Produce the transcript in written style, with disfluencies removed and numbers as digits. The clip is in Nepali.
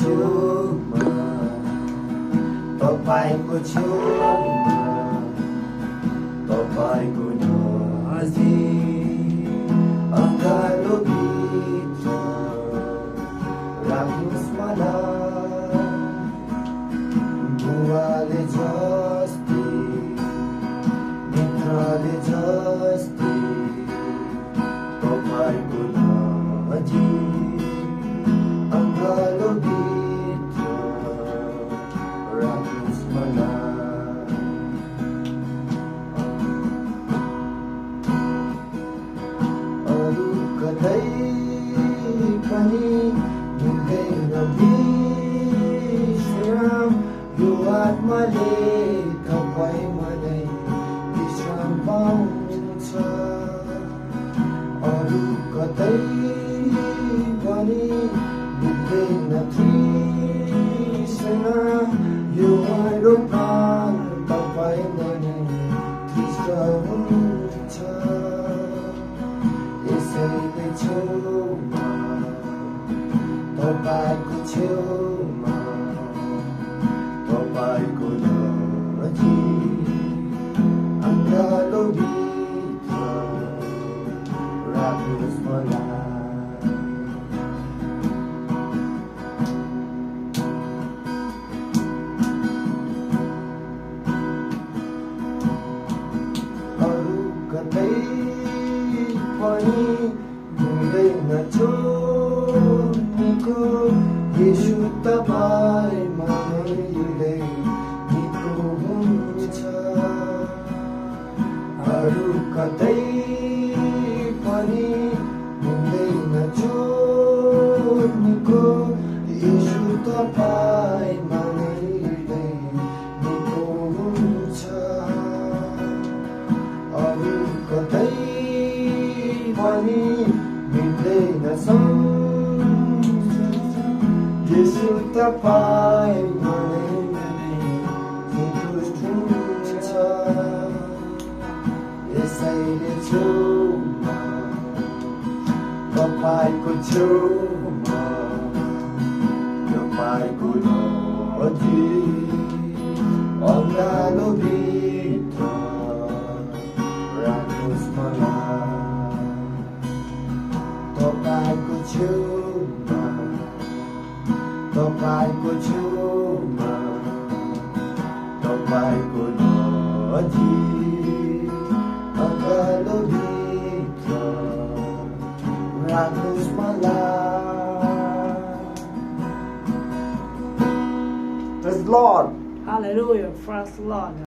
cuma तपाईँको छेउमा तपाईँको नजिक अँगालो भित्र राख्नुहोस् मलाई बुवाले जस्तै मित्रले जस्तै तपाईँको नजिक अँगालो भित्र राख्नुहोस् मलाई अरू कतै पनि मिल्दैन विश्राम यो आत्माले तपाईँ मलाई विश्राम पाउँछ अरू कतै पनि मिल्दैन तृष्णा यो मेरो प्राण तपाईँलाई नै तृष्णा हुन्छ यसैले छेउमा तपाईँको छेउमा तपाईँको नजिक अँगालो भित्र राख्नुहोस् मलाई अरू कतै पनि मिल्दैन छोड्नेको येशू तपाईँमा नै निको हुन्छ अरू कतै पनि मिल्दैन छोड्नेको येशू तपाईँमा नै निको हुन्छ अरू कतै पनि मिल्दैन येशू तपाईँमा नै सन्तुष्ट हुन्छ यसैले छेउमा तपाईँको छेउमा तपाईँको नजिक अँगालो भित्र राख्नुहोस् मलाई तपाईँको छेउमा तपाईँको छेउमा तपाईँको नजिक अँगालो भित्र राख्नुहोस् मलाई Praise the Lord. Hallelujah. Praise the Lord.